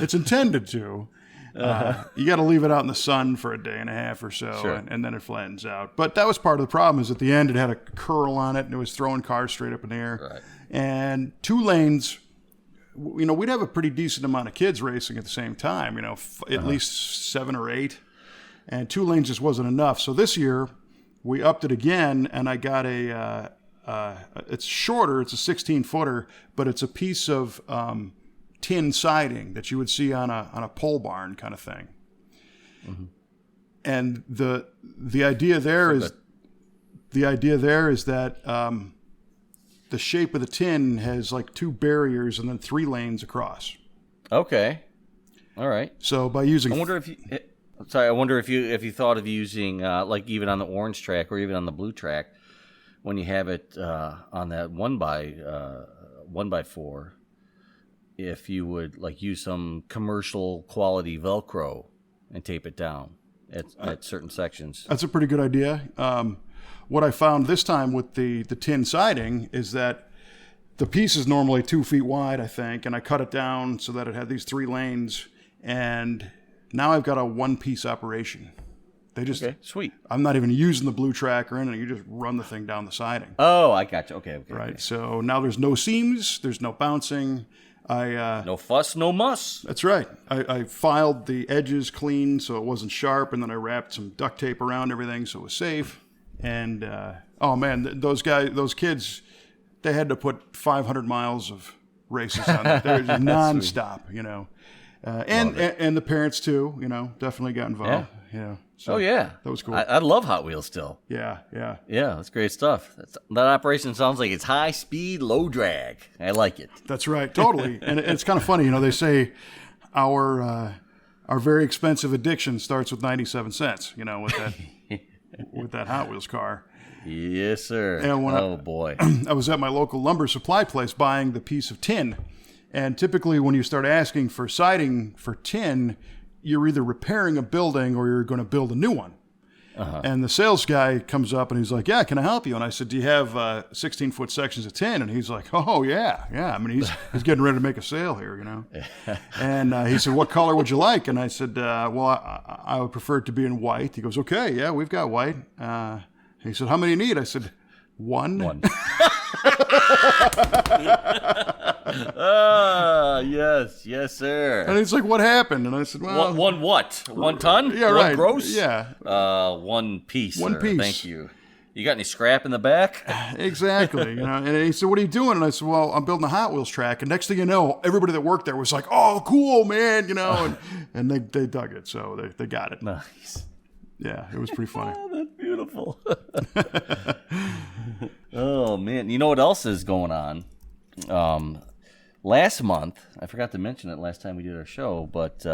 It's intended to. You got to leave it out in the sun for a day and a half or so, and then it flattens out. But that was part of the problem is at the end it had a curl on it, and it was throwing cars straight up in the air.
Right.
And 2 lanes we'd have a pretty decent amount of kids racing at the same time, at least 7 or 8. And 2 lanes just wasn't enough. So this year, we upped it again, and I got it's shorter, it's a 16-footer, but it's a piece of tin siding that you would see on a pole barn kind of thing. Mm-hmm. And the idea there is that the shape of the tin has like 2 barriers and then 3 lanes across.
Okay, all right.
So by using,
I wonder if you thought of using like even on the orange track or even on the blue track when you have it on that 1x4, if you would like use some commercial quality Velcro and tape it down at certain sections.
That's a pretty good idea. What I found this time with the tin siding is that the piece is normally 2 feet wide, I think, and I cut it down so that it had these 3 lanes, and now I've got a one-piece operation.
Okay, sweet.
I'm not even using the blue track or anything. You just run the thing down the siding.
Oh, I got you. Okay.
Right.
Okay.
So now there's no seams. There's no bouncing.
No fuss, no muss.
That's right. I filed the edges clean so it wasn't sharp, and then I wrapped some duct tape around everything so it was safe. And oh man, those kids, they had to put 500 miles of races on that. They're just nonstop, and the parents too, definitely got involved. Yeah. So
yeah,
that was cool.
I love Hot Wheels still.
Yeah.
That's great stuff. That operation sounds like it's high speed, low drag. I like it.
That's right, totally. And it's kind of funny, they say our very expensive addiction starts with 97 cents. With that with that Hot Wheels car.
Yes, sir. And boy,
I was at my local lumber supply place buying the piece of tin, and typically when you start asking for siding for tin, you're either repairing a building or you're going to build a new one. Uh-huh. And the sales guy comes up and he's like, "Yeah, can I help you?" And I said, "Do you have 16-foot sections of tin?" And he's like, "Oh, yeah. I mean, he's getting ready to make a sale here, And he said, "What color would you like?" And I said, "Well, I would prefer it to be in white." He goes, "Okay, yeah, we've got white." He said, "How many you need?" I said, "One."
Yes, sir.
And he's like, "What happened?" And I said, "Well,
one what? 1 ton?
Yeah,
one
right.
Gross?
Yeah.
1 piece.
One
sir.
piece.
Thank you. You got any scrap in the back?"
Exactly. And he said, "What are you doing?" And I said, "Well, I'm building a Hot Wheels track." And next thing you know, everybody that worked there was like, "Oh, cool, man," and they dug it, so they got it.
Nice.
Yeah, it was pretty funny.
Oh, that's beautiful. Oh man, you know what else is going on? Last month, I forgot to mention it last time we did our show, but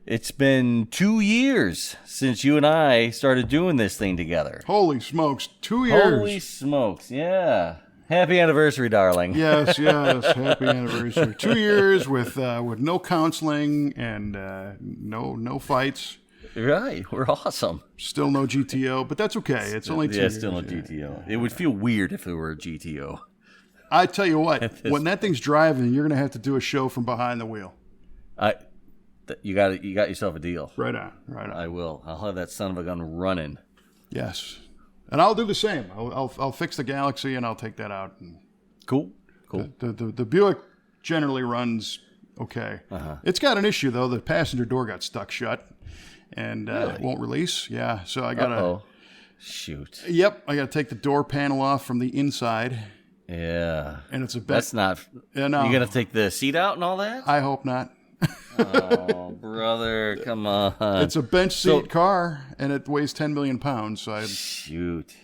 it's been 2 years since you and I started doing this thing together.
Holy smokes, 2 years.
Holy smokes, yeah. Happy anniversary, darling.
Yes, happy anniversary. 2 years with no counseling and no fights.
Right, we're awesome.
Still no GTO, but that's okay. It's only 2 years.
Yeah, still no GTO. It would feel weird if it were a GTO.
I tell you what, when that thing's driving, you're going to have to do a show from behind the wheel.
You got yourself a deal.
Right on.
I will. I'll have that son of a gun running.
Yes, and I'll do the same. I'll fix the Galaxy and I'll take that out.
Cool.
The Buick generally runs okay. Uh-huh. It's got an issue though. The passenger door got stuck shut and it won't release. Yeah, so I gotta.
Uh-oh. Shoot.
Yep, I gotta take the door panel off from the inside.
Yeah.
And it's a bit.
That's not.
Yeah, no.
You gonna take the seat out and all that?
I hope not.
Oh, brother, come on.
It's a bench seat car, and it weighs 10 million pounds. So
shoot.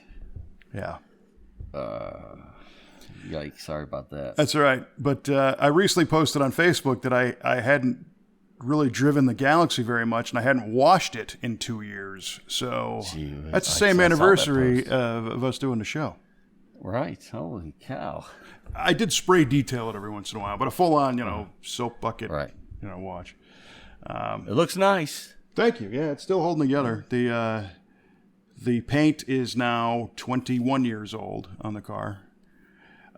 Yeah.
Yikes! Sorry about that.
That's all right. But I recently posted on Facebook that I hadn't really driven the Galaxy very much, and I hadn't washed it in 2 years. So that's the same anniversary of us doing the show.
Right. Holy cow.
I did spray detail it every once in a while, but a full-on, soap bucket, wash.
It looks nice.
Thank you. Yeah, it's still holding together. The paint is now 21 years old on the car.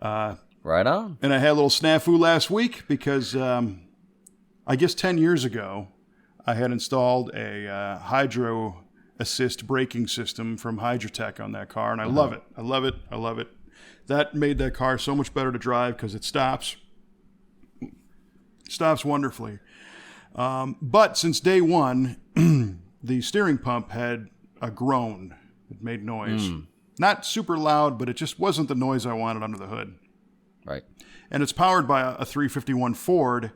Right on.
And I had a little snafu last week because I guess 10 years ago, I had installed a hydro assist braking system from Hydrotech on that car, and I love it. I love it. That made that car so much better to drive because it stops Stops wonderfully. But since day one, the steering pump had a groan. It made noise. Not super loud, but it just wasn't the noise I wanted under the hood.
Right.
And it's powered by a 351 Ford.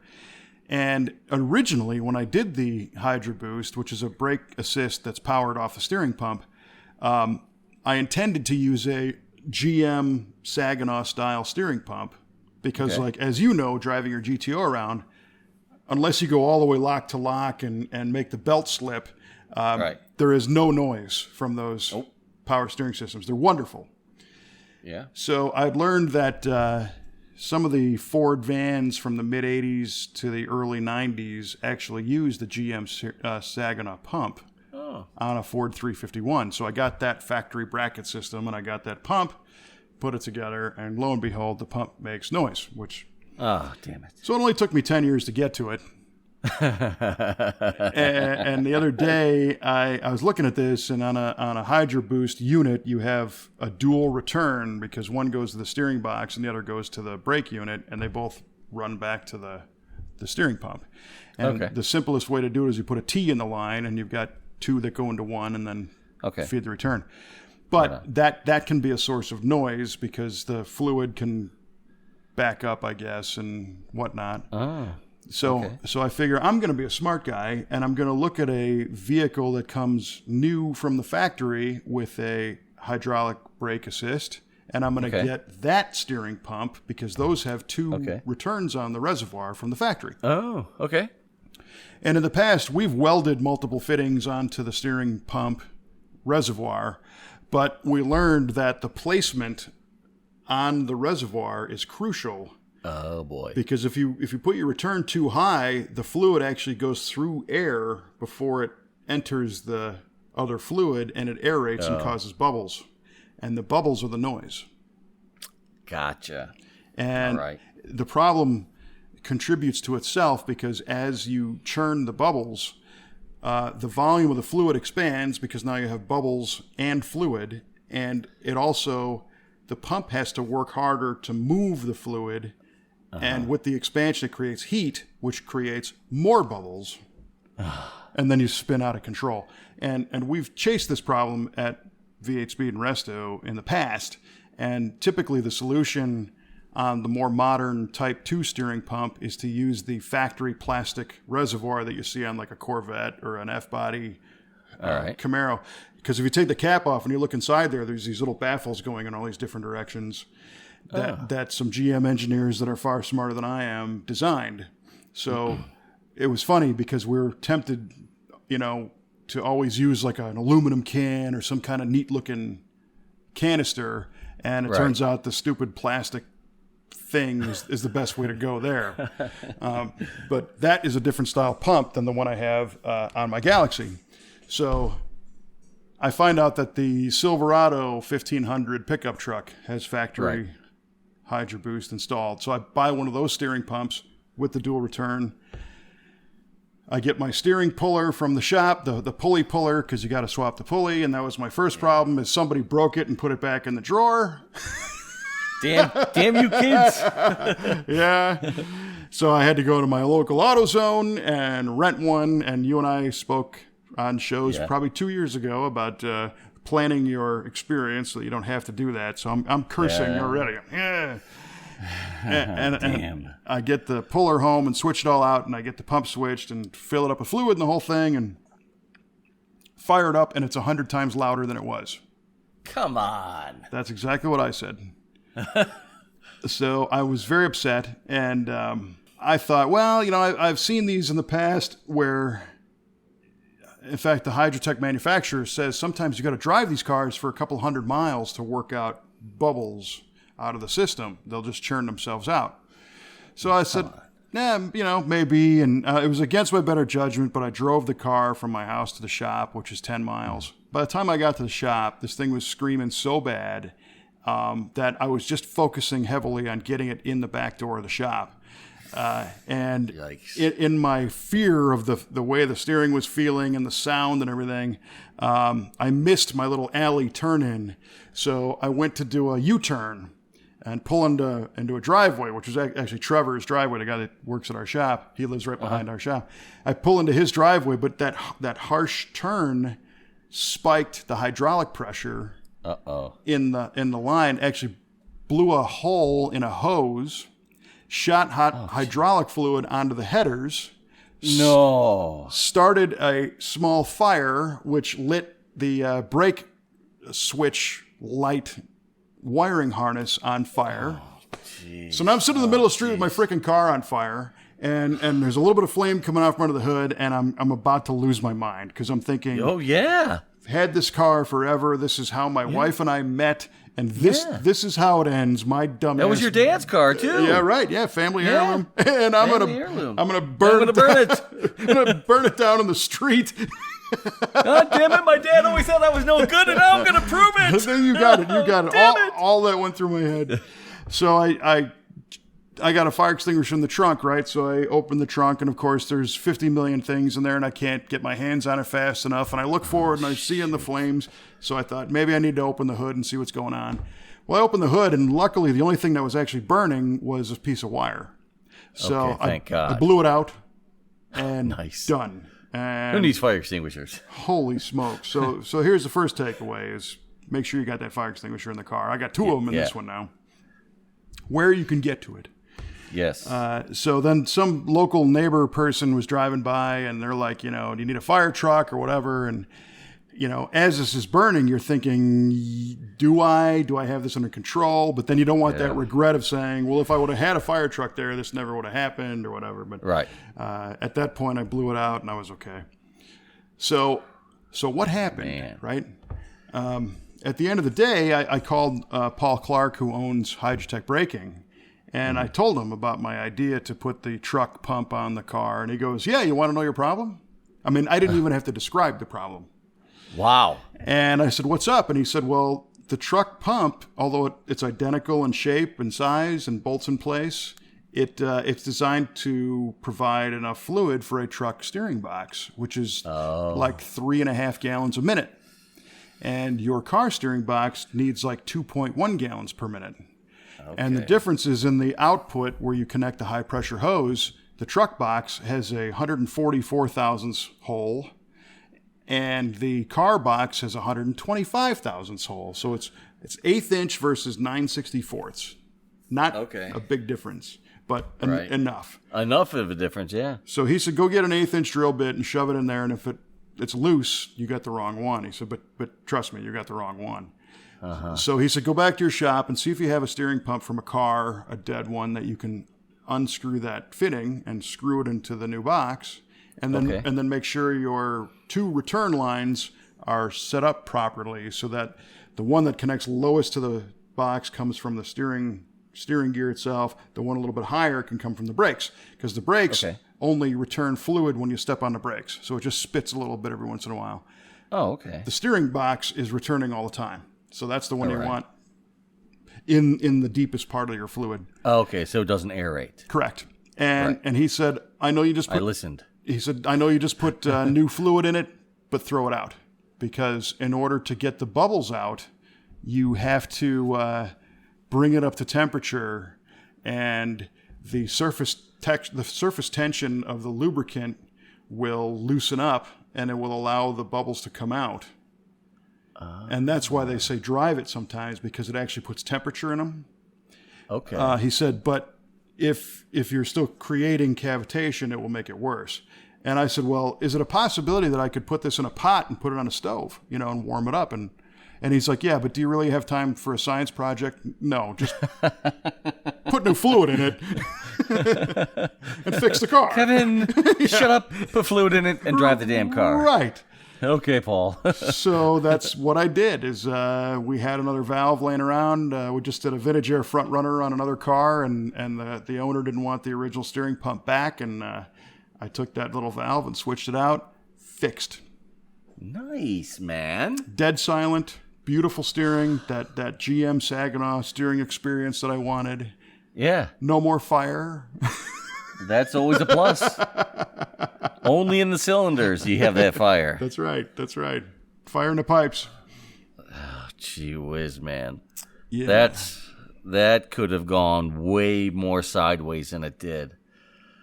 And originally, when I did the Hydro Boost, which is a brake assist that's powered off the steering pump, I intended to use a GM Saginaw style steering pump because, like, as you know, driving your GTO around, unless you go all the way lock to lock and make the belt slip, there is no noise from those power steering systems. They're wonderful.
Yeah.
So I'd learned that some of the Ford vans from the mid-'80s to the early '90s actually used the GM Saginaw pump on a Ford 351. So I got that factory bracket system, and I got that pump, put it together, and lo and behold, the pump makes noise, which...
Oh, damn it.
So it only took me 10 years to get to it. and the other day, I was looking at this, and on a Hydro Boost unit, you have a dual return because one goes to the steering box and the other goes to the brake unit, and they both run back to the steering pump. And the simplest way to do it is you put a T in the line, and you've got two that go into one, and then feed the return. But that can be a source of noise because the fluid can back up, I guess, and whatnot. So I figure I'm going to be a smart guy, and I'm going to look at a vehicle that comes new from the factory with a hydraulic brake assist, and I'm going to get that steering pump because those have two returns on the reservoir from the factory.
Oh, okay.
And in the past, we've welded multiple fittings onto the steering pump reservoir, but we learned that the placement on the reservoir is crucial.
Oh boy!
Because if you put your return too high, the fluid actually goes through air before it enters the other fluid, and it aerates and causes bubbles, and the bubbles are the noise.
Gotcha.
And the problem contributes to itself because as you churn the bubbles, the volume of the fluid expands because now you have bubbles and fluid, and it also the pump has to work harder to move the fluid. And with the expansion, it creates heat, which creates more bubbles. And then you spin out of control. And we've chased this problem at V8 Speed and Resto in the past. And typically the solution on the more modern Type 2 steering pump is to use the factory plastic reservoir that you see on like a Corvette or an F-body Camaro. Because if you take the cap off and you look inside there, there's these little baffles going in all these different directions. That some GM engineers that are far smarter than I am designed. So it was funny because we were tempted, to always use like an aluminum can or some kind of neat looking canister. And it turns out the stupid plastic thing is the best way to go there. But that is a different style pump than the one I have on my Galaxy. So I find out that the Silverado 1500 pickup truck has factory Hydro Boost installed. So I buy one of those steering pumps with the dual return. I get my steering puller from the shop, the pulley puller, because you got to swap the pulley. And that was my first problem is somebody broke it and put it back in the drawer.
Damn you kids.
Yeah. So I had to go to my local AutoZone and rent one. And you and I spoke on shows probably 2 years ago about planning your experience so that you don't have to do that. So I'm cursing already. Yeah. And I get the puller home and switch it all out, and I get the pump switched and fill it up with fluid and the whole thing and fire it up, and it's 100 times louder than it was.
Come on.
That's exactly what I said. So I was very upset, and I thought, well, I've seen these in the past where... In fact, the Hydrotech manufacturer says sometimes you got to drive these cars for a couple hundred miles to work out bubbles out of the system. They'll just churn themselves out. So I said, maybe. And it was against my better judgment, but I drove the car from my house to the shop, which is 10 miles. By the time I got to the shop, this thing was screaming so bad that I was just focusing heavily on getting it in the back door of the shop. And in my fear of the way the steering was feeling and the sound and everything, I missed my little alley turn-in. So I went to do a U-turn. and pull into a driveway, which was actually Trevor's driveway, the guy that works at our shop. He lives right behind our shop. I pull into his driveway, but that harsh turn spiked the hydraulic pressure in the line, actually blew a hole in a hose, shot hot hydraulic fluid onto the headers.
No.
Started a small fire, which lit the brake switch light wiring harness on fire. So now I'm sitting in the middle of the street with my freaking car on fire, and there's a little bit of flame coming off from under the hood, and I'm about to lose my mind because I'm thinking,
oh yeah,
I've had this car forever. This is how my wife and I met, and this is how it ends. My dumb
that was your dad's car too.
Yeah, right. Yeah, family heirloom, and I'm gonna burn
it.
I'm gonna burn it down in the street.
God damn it! My dad always thought I was no good, and now I'm gonna prove it.
You got it. All that went through my head. So I got a fire extinguisher in the trunk, right? So I open the trunk, and of course there's 50 million things in there, and I can't get my hands on it fast enough. And I look forward, and I see in the flames. So I thought maybe I need to open the hood and see what's going on. Well, I opened the hood, and luckily the only thing that was actually burning was a piece of wire. So
thank God.
I blew it out, and
nice.
Done. And
who needs fire extinguishers?
Holy smoke. So here's the first takeaway is make sure you got that fire extinguisher in the car. I got two of them in this one now. Where you can get to it.
Yes.
So then some local neighbor person was driving by, and they're like, do you need a fire truck or whatever? And, as this is burning, you're thinking, do I have this under control? But then you don't want that regret of saying, well, if I would have had a fire truck there, this never would have happened or whatever. But
right.
At that point, I blew it out, and I was okay. So what happened, right? At the end of the day, I called Paul Clark, who owns Hydrotech Braking, and I told him about my idea to put the truck pump on the car. And he goes, yeah, you want to know your problem? I mean, I didn't even have to describe the problem.
Wow.
And I said, what's up? And he said, well, the truck pump, although it's identical in shape and size and bolts in place, it's designed to provide enough fluid for a truck steering box, which is like 3.5 gallons a minute. And your car steering box needs like 2.1 gallons per minute. Okay. And the difference is in the output where you connect the high pressure hose. The truck box has a 144 thousandths hole, and the car box has 125 thousandths hole. So it's 1/8 inch versus 9/64. Not a big difference, but enough.
Enough of a difference, yeah.
So he said, go get an 1/8 inch drill bit and shove it in there, and if it's loose, you got the wrong one. He said, but trust me, you got the wrong one. So he said, go back to your shop and see if you have a steering pump from a car, a dead one, that you can unscrew that fitting and screw it into the new box, and then make sure your two return lines are set up properly so that the one that connects lowest to the box comes from the steering gear itself. The one a little bit higher can come from the brakes, because the brakes only return fluid when you step on the brakes. So it just spits a little bit every once in a while.
Oh, okay.
The steering box is returning all the time. So that's the one you want in the deepest part of your fluid.
Okay, so it doesn't aerate.
Correct. And he said, I know you just put...
I listened.
He said, I know you just put new fluid in it, but throw it out. Because in order to get the bubbles out, you have to bring it up to temperature, and the surface tension of the lubricant will loosen up, and it will allow the bubbles to come out. And that's why they say drive it sometimes, because it actually puts temperature in them.
Okay.
He said, but if you're still creating cavitation, it will make it worse. And I said, well, is it a possibility that I could put this in a pot and put it on a stove, and warm it up? And he's like, yeah, but do you really have time for a science project? No, just put new fluid in it and fix the car.
Kevin, shut up, put fluid in it, and drive the damn car.
Right.
Okay, Paul.
So that's what I did. Is we had another valve laying around. We just did a vintage air front runner on another car, and the owner didn't want the original steering pump back, and I took that little valve and switched it out. Fixed.
Nice, man.
Dead silent. Beautiful steering. That GM Saginaw steering experience that I wanted.
Yeah.
No more fire.
That's always a plus. Only in the cylinders you have that fire.
That's right. Fire in the pipes.
Oh, gee whiz, man.
Yeah.
That's that could have gone way more sideways than it did.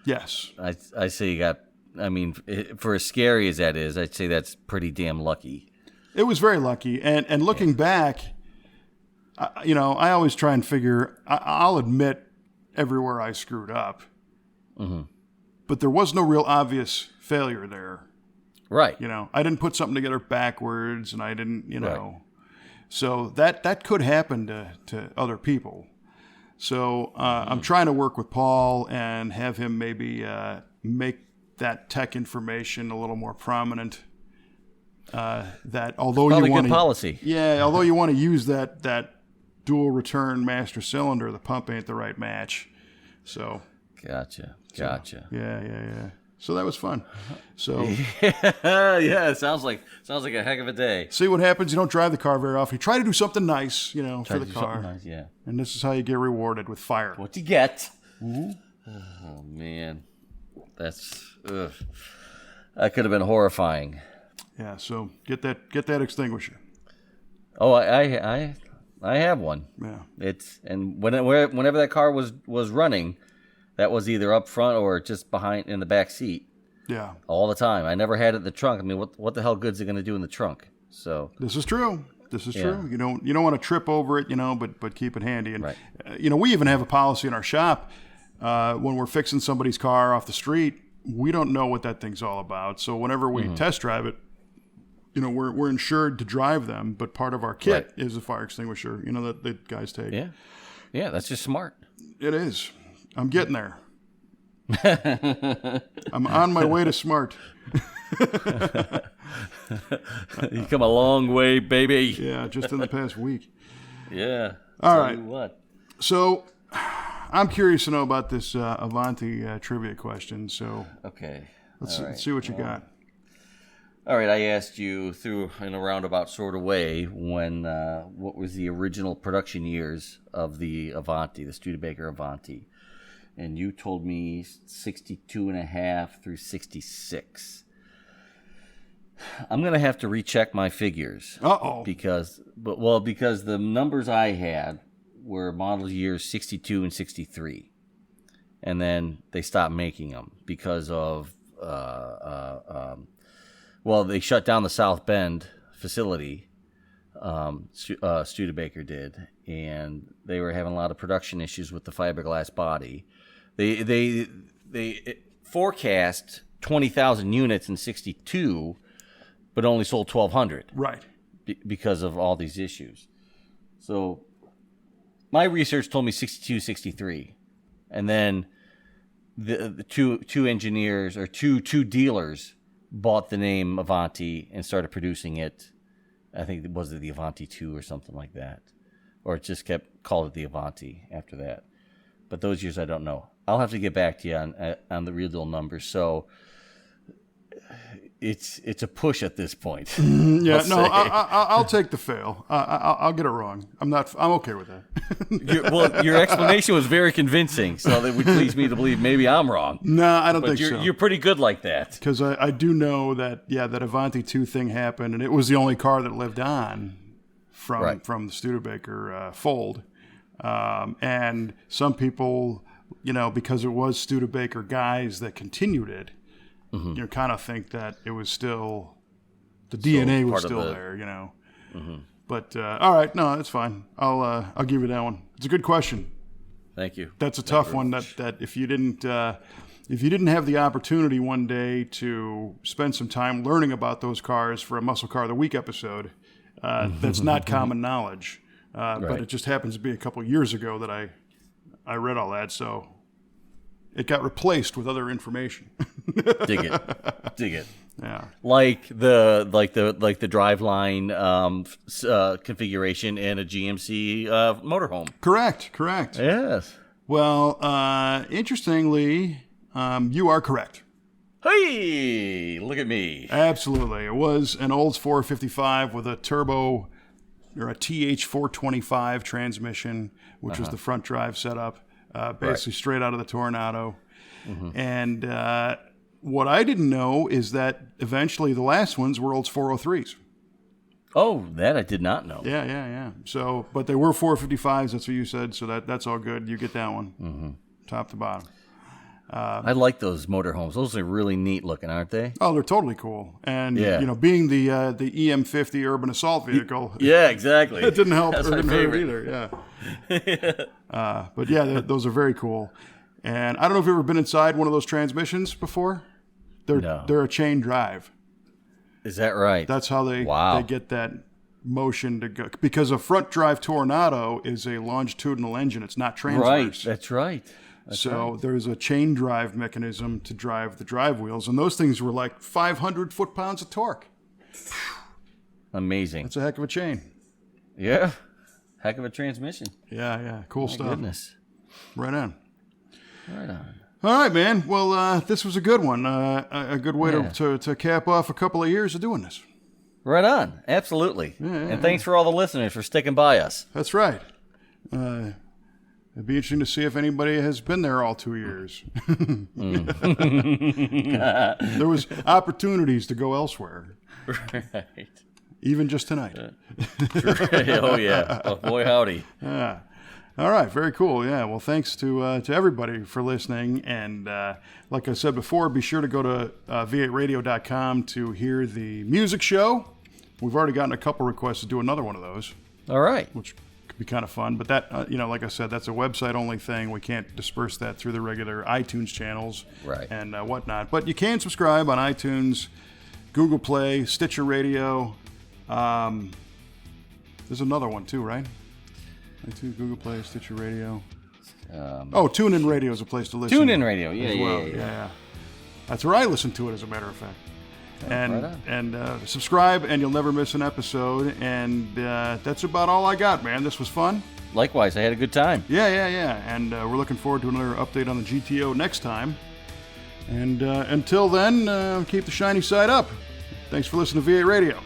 Yes.
I say you got. I mean, for as scary as that is, I'd say that's pretty damn lucky.
It was very lucky, and looking back, I always try and figure. I'll admit everywhere I screwed up, but there was no real obvious failure there.
Right.
I didn't put something together backwards, and I didn't,
Right.
So that could happen to other people. So I'm trying to work with Paul and have him maybe make that tech information a little more prominent. That although
Probably
you want
good policy.
yeah, although you want to use that dual return master cylinder, the pump ain't the right match. So
Gotcha.
yeah. So that was fun. So
Yeah, it sounds like a heck of a day.
see what happens. You don't drive the car very often. You try to do something nice, for the car.
Nice, yeah.
And this is how you get rewarded with fire.
What you get? Oh man, that's that could have been horrifying.
Yeah. So get that extinguisher.
Oh, I have one.
Yeah.
Whenever that car was running, that was either up front or just behind in the back seat.
Yeah.
All the time. I never had it in the trunk. I mean, what the hell good's it going to do in the trunk? So
This is true. You don't want to trip over it, but keep it handy. And
Right.
We even have a policy in our shop when we're fixing somebody's car off the street. We don't know what that thing's all about. So whenever we test drive it, we're insured to drive them, but part of our kit is a fire extinguisher. That the guys take.
yeah, that's just smart.
It is. I'm getting there. I'm on my way to smart.
You come a long way, baby.
Yeah, just in the past week.
Yeah.
All
Tell
right.
you what.
So I'm curious to know about this Avanti trivia question. So
Okay.
let's
All right.
see what you got.
All right, I asked you through in a roundabout sort of way what was the original production years of the Avanti, the Studebaker Avanti, and you told me 62 and a half through 66. I'm gonna have to recheck my figures. Because the numbers I had were model years 62 and 63, and then they stopped making them because of they shut down the South Bend facility. Studebaker did, and they were having a lot of production issues with the fiberglass body. They forecast 20,000 units in 62, but only sold 1,200.
Right.
Because of all these issues. So my research told me 62, 63, and then the two engineers or two dealers bought the name Avanti and started producing it. I think it was the Avanti 2 or something like that. Or it just called it the Avanti after that. But those years I don't know. I'll have to get back to you on the real deal numbers. So it's a push at this point.
Yeah, no, I'll take the fail. I'll get it wrong. I'm okay with that.
Your explanation was very convincing, so that would lead me to believe maybe I'm wrong.
No, I don't think
so. You're pretty good like that.
Because I do know that that Avanti 2 thing happened, and it was the only car that lived on from the Studebaker fold. And some people, because it was Studebaker guys that continued it, kind of think that it was still, the DNA was still there, But all right, no, that's fine. I'll give you that one. It's a good question.
Thank you.
That's a tough one. That if you didn't have the opportunity one day to spend some time learning about those cars for a Muscle Car of the Week episode, that's not common knowledge. But it just happens to be a couple years ago that I read all that, so it got replaced with other information.
Dig it.
Yeah.
Like the driveline configuration in a GMC motorhome.
Correct.
Yes.
Well, interestingly, you are correct.
Hey, look at me.
Absolutely. It was an Olds 455 with a turbo or a TH425 transmission, which was the front drive setup, basically straight out of the Tornado. And what I didn't know is that eventually the last ones were Olds 403s.
Oh, that I did not know.
Yeah. So, but they were 455s. That's what you said. So that's all good. You get that one, top to bottom.
I like those motorhomes. Those are really neat looking, aren't they?
Oh, they're totally cool. And
Yeah.
being the EM50 urban assault vehicle,
Yeah, exactly.
it didn't help.
That's
It
my
didn't hurt
favorite.
either. Yeah. But yeah, those are very cool. And I don't know if you've ever been inside one of those transmissions before.
No.
They're a chain drive.
Is that right?
That's how they get that motion to go. Because a front drive Tornado is a longitudinal engine. It's not transverse.
Right. That's right.
So there's a chain drive mechanism to drive the drive wheels. And those things were like 500 foot-pounds of torque.
Amazing.
That's a heck of a chain.
Yeah. Heck of a transmission.
Yeah. Cool
My
stuff.
goodness.
Right on.
Right on.
All right, man. Well, this was a good one. A good way to cap off a couple of years of doing this.
Right on. Absolutely. And thanks for all the listeners for sticking by us.
That's right. It'd be interesting to see if anybody has been there all 2 years. There was opportunities to go elsewhere.
Right.
Even just tonight.
Oh, yeah. Oh, boy, howdy.
Yeah. All right, very cool. Yeah, well, thanks to everybody for listening. And like I said before, be sure to go to v8radio.com to hear the music show. We've already gotten a couple requests to do another one of those,
All right.
which could be kind of fun. But that, like I said, that's a website-only thing. We can't disperse that through the regular iTunes channels and whatnot. But you can subscribe on iTunes, Google Play, Stitcher Radio. There's another one too, right? iTunes, Google Play, Stitcher Radio. TuneIn Radio is a place to listen.
TuneIn Radio,
Yeah. That's where I listen to it, as a matter of fact.
Right
And subscribe, and you'll never miss an episode. And that's about all I got, man. This was fun.
Likewise, I had a good time.
Yeah. And we're looking forward to another update on the GTO next time. And until then, keep the shiny side up. Thanks for listening to V8 Radio.